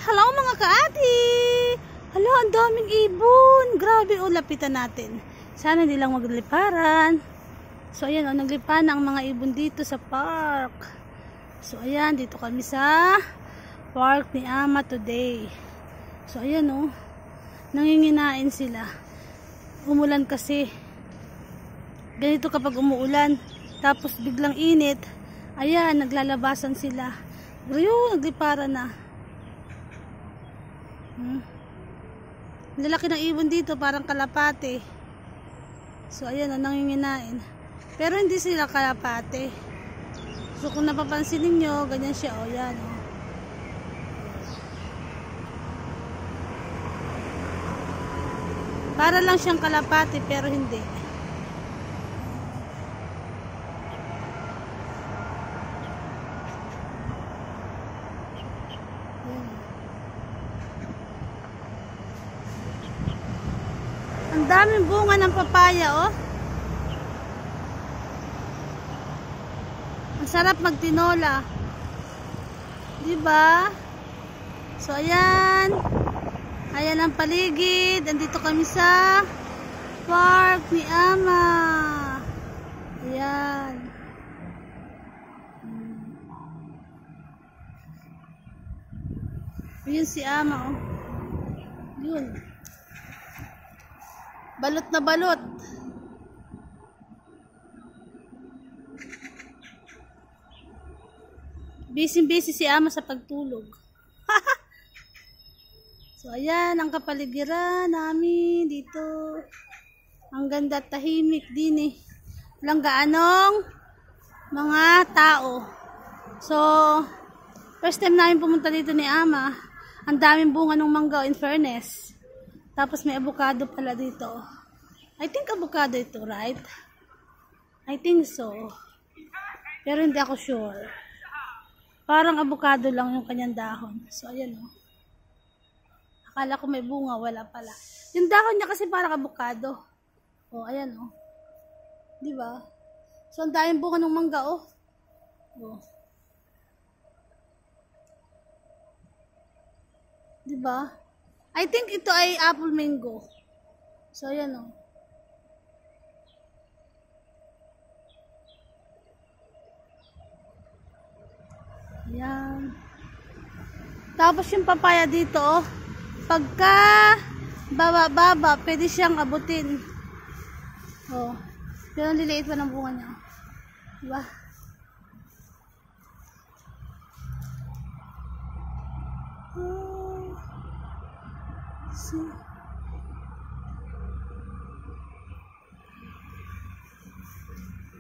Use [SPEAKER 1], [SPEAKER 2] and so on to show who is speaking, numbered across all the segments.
[SPEAKER 1] Hello mga kaati! Hala, ang daming ibon. Grabe, lapitan natin. Sana hindi lang magliparan. So ayan, naglipan ang mga ibon dito sa park. So ayan, dito kami sa park ni Ama today. So ayan nanginginain sila. Umulan kasi. Ganito kapag umuulan, tapos biglang init, ayan, naglalabasan sila. Pero nagliparan na. Lalaki ng ibon dito, parang kalapate. So ayan, nanginginain. Pero hindi sila kalapate. So kung napapansin niyo, ganyan siya, yan. Para lang siyang kalapate, pero hindi. Ang daming bunga ng papaya, Ang sarap magtinola. 'Di ba? So ayan. Ayan ang paligid. Andito kami sa park ni Ama. Ayan. Ayun si Ama, Yun. Balot na balot. Busy si Ama sa pagtulog. So ayan ang kapaligiran namin dito. Ang ganda, tahimik din eh. Walang gaanong mga tao. So first time namin pumunta dito ni Ama. Ang daming bunga ng mangga, in fairness. Tapos may avocado pala dito. I think avocado ito, right? I think so. Pero hindi ako sure. Parang avocado lang yung kanyang dahon. So ayan Akala ko may bunga, wala pala. Yung dahon niya kasi parang avocado. Ayan Di ba? So ang daming bunga ng mangga, Di ba? I think ito ay apple mango. So ayan Ayan. Tapos yung papaya dito, pagka baba, pwede siyang abutin. Pero ang liliit pa ng bunga niya. Diba?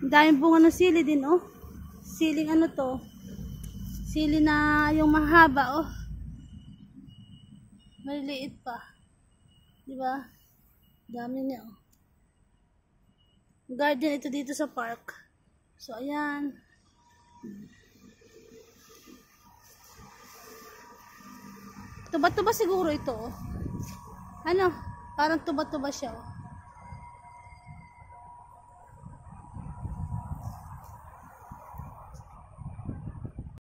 [SPEAKER 1] Ang daming bunga ng sili din, Siling to? Sili na yung mahaba, Maliliit pa. Di ba? Dami niya, Garden ito dito sa park. So, ayan. Tuba-tuba siguro ito, Parang tuba-tuba siya,